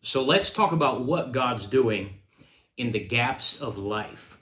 So let's talk about what God's doing in the gaps of life.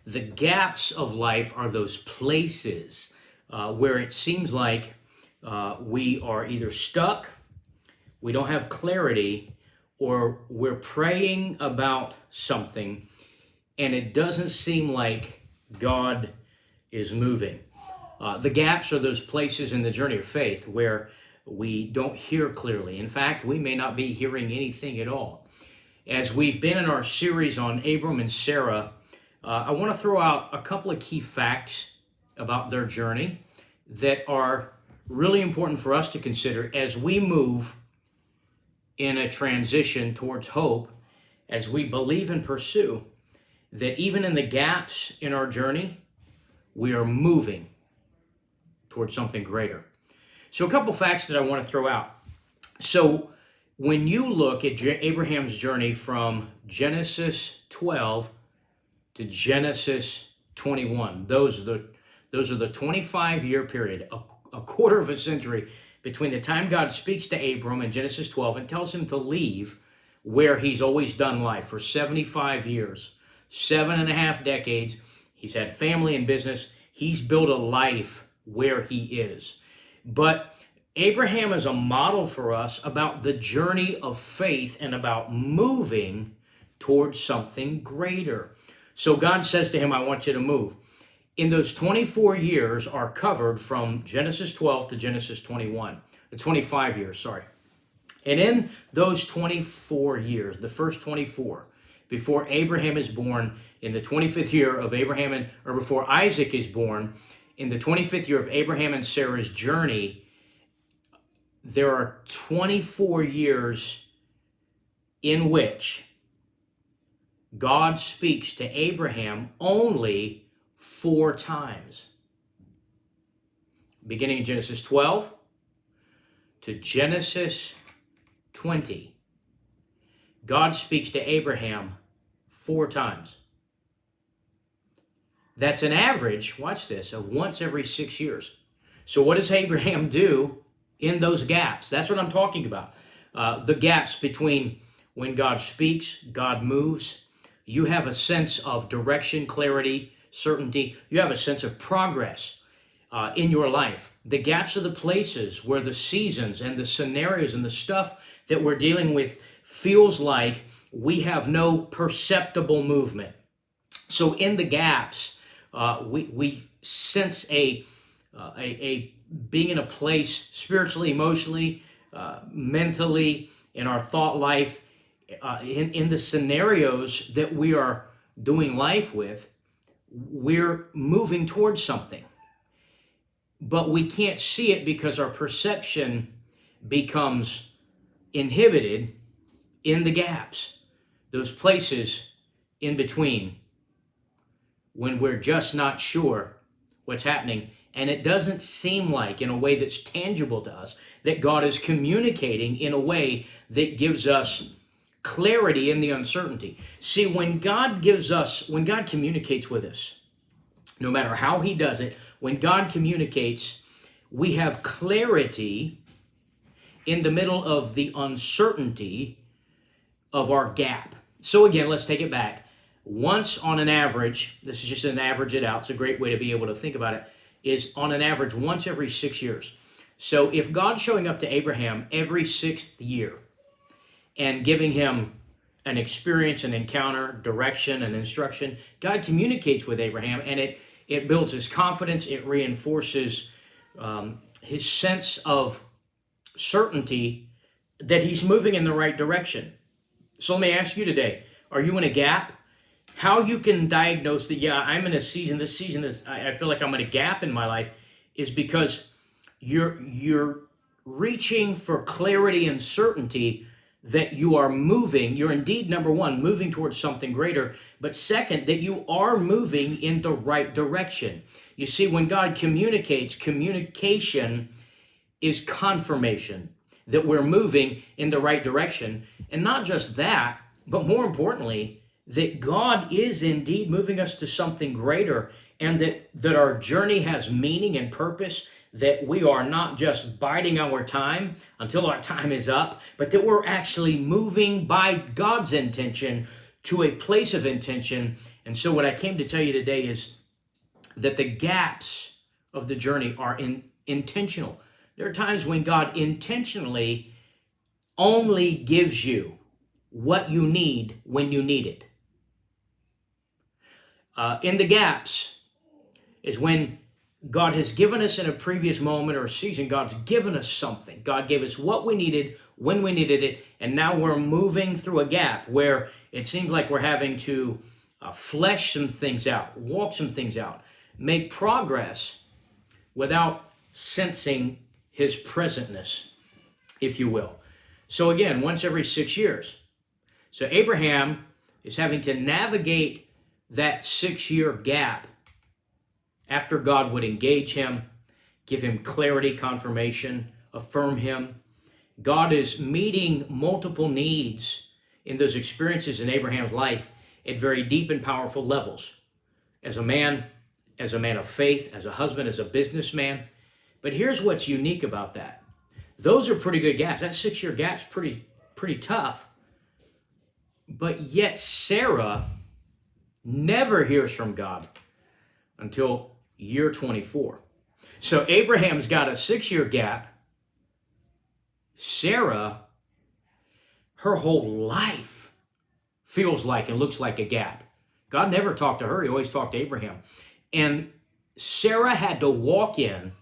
The gaps of life are those places where it seems like we are either stuck, we don't have clarity, or we're praying about something and it doesn't seem like God is moving. The gaps are those places in the journey of faith where we don't hear clearly. In fact, we may not be hearing anything at all. As we've been in our series on Abram and Sarah, I want to throw out a couple of key facts about their journey that are really important for us to consider as we move in a transition towards hope, as we believe and pursue that even in the gaps in our journey, we are moving towards something greater. So a couple facts that I want to throw out. So when you look at Abraham's journey from Genesis 12 to Genesis 21, those are the 25-year period, a quarter of a century between the time God speaks to Abram in Genesis 12 and tells him to leave where he's always done life for 75 years, 7.5 decades. He's had family and business. He's built a life where he is. But Abraham is a model for us about the journey of faith and about moving towards something greater. So God says to him, I want you to move. In those 24 years are covered from Genesis 12 to Genesis 21, the 25 years, sorry. And in those 24 years, the first 24, before Abraham is born, in the 25th year of Abraham, or before Isaac is born, in the 25th year of Abraham and Sarah's journey, there are 24 years in which God speaks to Abraham only 4 times. Beginning in Genesis 12 to Genesis 20, God speaks to Abraham 4 times. That's an average, watch this, of once every 6 years. So what does Abraham do in those gaps? That's what I'm talking about. The gaps between when God speaks, God moves. You have a sense of direction, clarity, certainty. You have a sense of progress in your life. The gaps are the places where the seasons and the scenarios and the stuff that we're dealing with feels like we have no perceptible movement. So in the gaps, we sense a being in a place spiritually, emotionally, mentally, in our thought life, in the scenarios that we are doing life with, we're moving towards something. But we can't see it because our perception becomes inhibited in the gaps, those places in between when we're just not sure what's happening. And it doesn't seem like, in a way that's tangible to us, that God is communicating in a way that gives us clarity in the uncertainty. See, when God communicates with us, no matter how he does it, when God communicates, we have clarity in the middle of the uncertainty of our gap. So again, let's take it back. Once on an average, this is just an average it out, it's a great way to be able to think about it, is on an average once every 6 years. So if God's showing up to Abraham every 6th year and giving him an experience, an encounter, direction, and instruction, God communicates with Abraham, and it builds his confidence, it reinforces his sense of certainty that he's moving in the right direction. So let me ask you today, are you in a gap? How you can diagnose that, yeah, I'm in a season, this season is, I feel like I'm in a gap in my life, is because you're reaching for clarity and certainty that you are moving. You're indeed, number one, moving towards something greater, but second, that you are moving in the right direction. You see, when God communicates, communication is confirmation that we're moving in the right direction. And not just that, but more importantly, that God is indeed moving us to something greater, and that our journey has meaning and purpose, that we are not just biding our time until our time is up, but that we're actually moving by God's intention to a place of intention. And so what I came to tell you today is that the gaps of the journey are intentional. There are times when God intentionally only gives you what you need when you need it. In the gaps is when God has given us in a previous moment or season, God's given us something. God gave us what we needed when we needed it, and now we're moving through a gap where it seems like we're having to flesh some things out, walk some things out, make progress without sensing his presentness, if you will. So again, once every 6 years. So Abraham is having to navigate that 6-year gap after God would engage him, give him clarity, confirmation, affirm him. God is meeting multiple needs in those experiences in Abraham's life at very deep and powerful levels. As a man of faith, as a husband, as a businessman. But here's what's unique about that. Those are pretty good gaps. That 6-year gap's pretty tough. But yet Sarah never hears from God until year 24. So Abraham's got a 6-year gap. Sarah, her whole life feels like and looks like a gap. God never talked to her. He always talked to Abraham. And Sarah had to walk in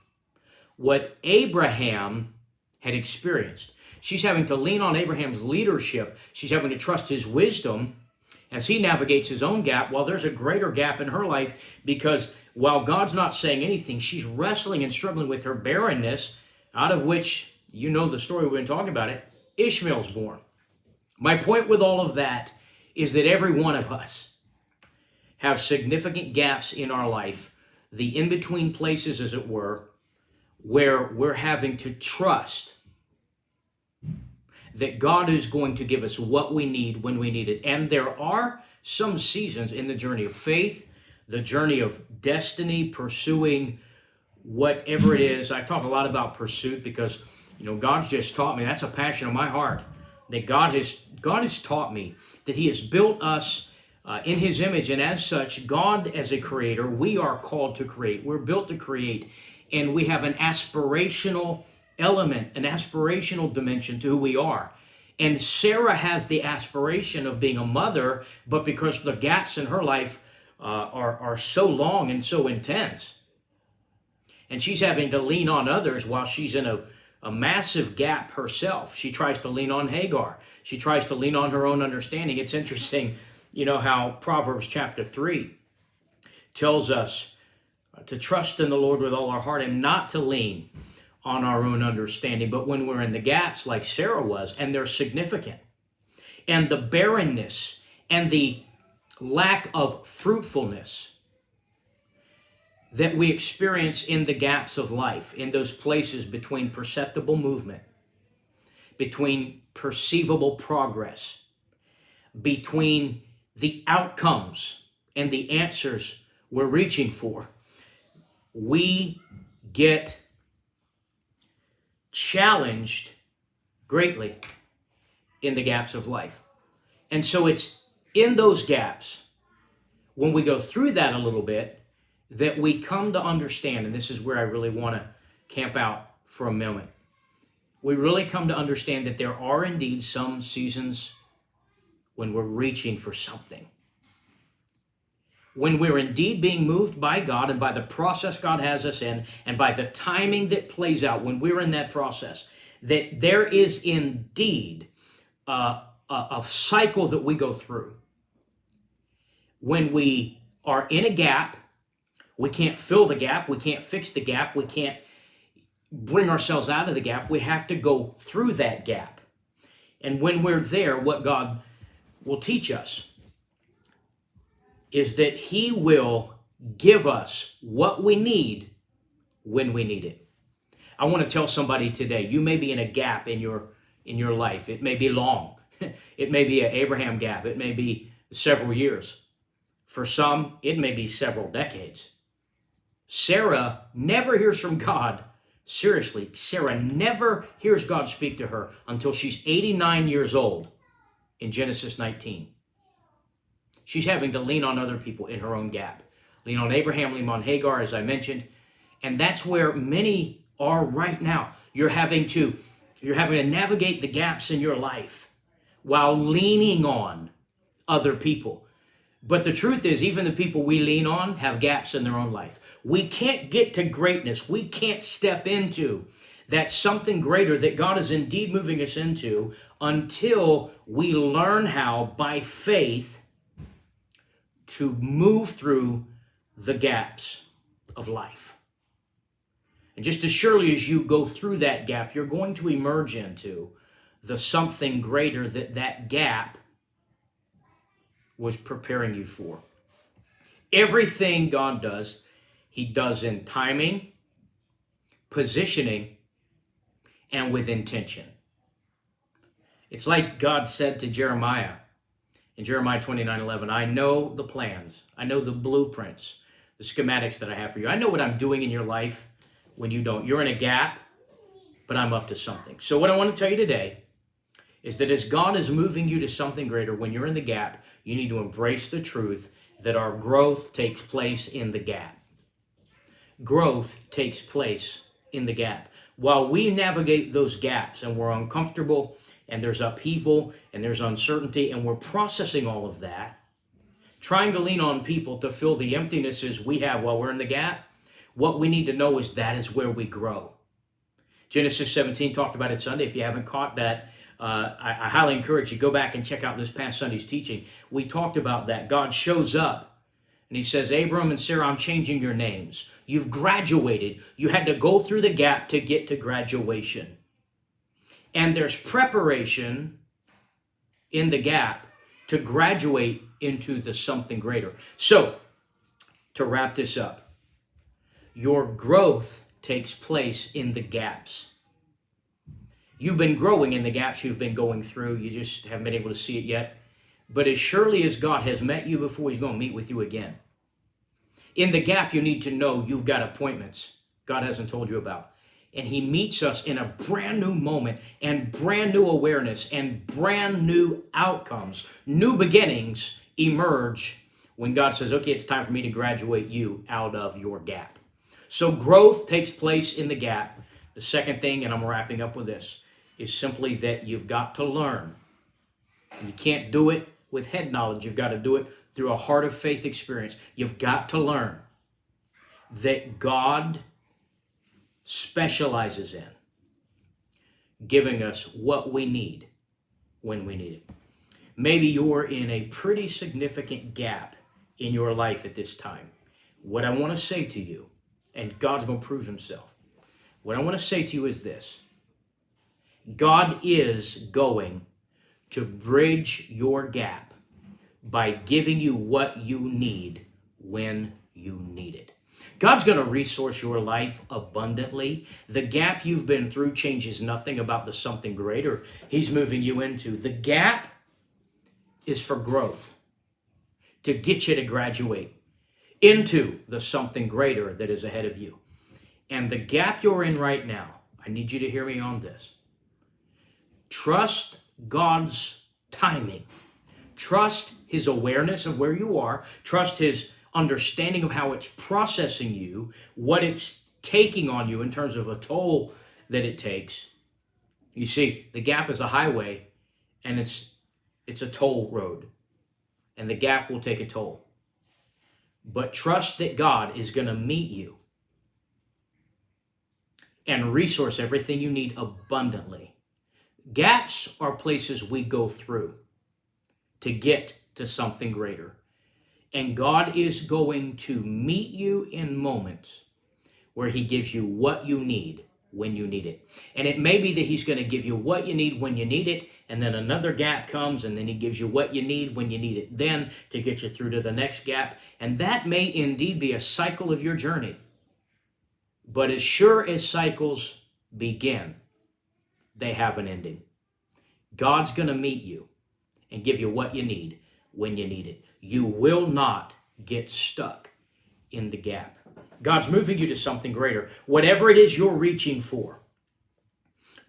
what Abraham had experienced. She's having to lean on Abraham's leadership. She's having to trust his wisdom as he navigates his own gap, while there's a greater gap in her life, because while God's not saying anything, she's wrestling and struggling with her barrenness, out of which, you know the story, we've been talking about it, Ishmael's born. My point with all of that is that every one of us have significant gaps in our life, the in-between places, as it were, where we're having to trust that God is going to give us what we need when we need it. And there are some seasons in the journey of faith, the journey of destiny, pursuing whatever it is. I talk a lot about pursuit because, God's just taught me, that's a passion of my heart, that God has taught me that he has built us in his image. And as such, God as a creator, we are called to create. We're built to create. And we have an aspirational element, an aspirational dimension to who we are. And Sarah has the aspiration of being a mother, but because the gaps in her life are so long and so intense, and she's having to lean on others while she's in a massive gap herself. She tries to lean on Hagar. She tries to lean on her own understanding. It's interesting, how Proverbs chapter 3 tells us to trust in the Lord with all our heart and not to lean on our own understanding. But when we're in the gaps like Sarah was, and they're significant, and the barrenness and the lack of fruitfulness that we experience in the gaps of life, in those places between perceptible movement, between perceivable progress, between the outcomes and the answers we're reaching for, we get challenged greatly in the gaps of life. And so it's in those gaps, when we go through that a little bit, that we come to understand, and this is where I really want to camp out for a moment. We really come to understand that there are indeed some seasons when we're reaching for something. When we're indeed being moved by God and by the process God has us in, and by the timing that plays out when we're in that process, that there is indeed a cycle that we go through. When we are in a gap, we can't fill the gap, we can't fix the gap, we can't bring ourselves out of the gap. We have to go through that gap. And when we're there, what God will teach us is that he will give us what we need when we need it. I want to tell somebody today, you may be in a gap in your life. It may be long. It may be an Abraham gap. It may be several years. For some, it may be several decades. Sarah never hears from God Seriously, Sarah never hears God speak to her until she's 89 years old in Genesis 19. She's having to lean on other people in her own gap. Lean on Abraham, lean on Hagar, as I mentioned. And that's where many are right now. You're having to navigate the gaps in your life while leaning on other people. But the truth is, even the people we lean on have gaps in their own life. We can't get to greatness. We can't step into that something greater that God is indeed moving us into until we learn how, by faith, to move through the gaps of life. And just as surely as you go through that gap, you're going to emerge into the something greater that gap was preparing you for. Everything God does, he does in timing, positioning, and with intention. It's like God said to Jeremiah in Jeremiah 29:11, I know the plans, I know the blueprints, the schematics that I have for you. I know what I'm doing in your life when you don't. You're in a gap, but I'm up to something. So what I want to tell you today is that as God is moving you to something greater, when you're in the gap, you need to embrace the truth that our growth takes place in the gap. Growth takes place in the gap. While we navigate those gaps and we're uncomfortable and there's upheaval and there's uncertainty and we're processing all of that, trying to lean on people to fill the emptinesses we have while we're in the gap, what we need to know is that is where we grow. Genesis 17 talked about it Sunday. If you haven't caught that, I highly encourage you, go back and check out this past Sunday's teaching. We talked about that. God shows up and he says, Abram and Sarah, I'm changing your names. You've graduated. You had to go through the gap to get to graduation. And there's preparation in the gap to graduate into the something greater. So, to wrap this up, your growth takes place in the gaps. You've been growing in the gaps you've been going through. You just haven't been able to see it yet. But as surely as God has met you before, he's going to meet with you again. In the gap, you need to know you've got appointments God hasn't told you about. And he meets us in a brand new moment and brand new awareness and brand new outcomes. New beginnings emerge when God says, okay, it's time for me to graduate you out of your gap. So growth takes place in the gap. The second thing, and I'm wrapping up with this, is simply that you've got to learn. You can't do it with head knowledge. You've got to do it through a heart of faith experience. You've got to learn that God specializes in giving us what we need when we need it. Maybe you're in a pretty significant gap in your life at this time. What I want to say to you, and God's going to prove himself, what I want to say to you is this. God is going to bridge your gap by giving you what you need when you need it. God's going to resource your life abundantly. The gap you've been through changes nothing about the something greater he's moving you into. The gap is for growth, to get you to graduate into the something greater that is ahead of you. And the gap you're in right now, I need you to hear me on this. Trust God's timing. Trust his awareness of where you are. Trust his understanding of how it's processing you, what it's taking on you in terms of a toll that it takes. You see, the gap is a highway and it's a toll road. And the gap will take a toll. But trust that God is going to meet you and resource everything you need abundantly. Gaps are places we go through to get to something greater. And God is going to meet you in moments where he gives you what you need when you need it. And it may be that he's going to give you what you need when you need it, and then another gap comes, and then he gives you what you need when you need it then to get you through to the next gap. And that may indeed be a cycle of your journey. But as sure as cycles begin, they have an ending. God's going to meet you and give you what you need when you need it. You will not get stuck in the gap. God's moving you to something greater. Whatever it is you're reaching for,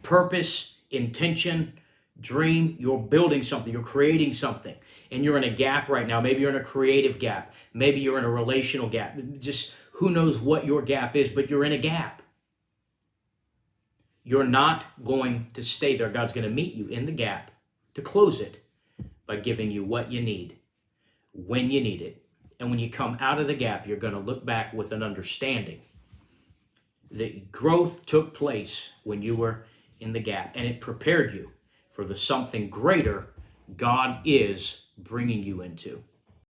purpose, intention, dream, you're building something, you're creating something, and you're in a gap right now. Maybe you're in a creative gap. Maybe you're in a relational gap. Just who knows what your gap is, but you're in a gap. You're not going to stay there. God's going to meet you in the gap to close it by giving you what you need when you need it. And when you come out of the gap, you're going to look back with an understanding that growth took place when you were in the gap, and it prepared you for the something greater God is bringing you into.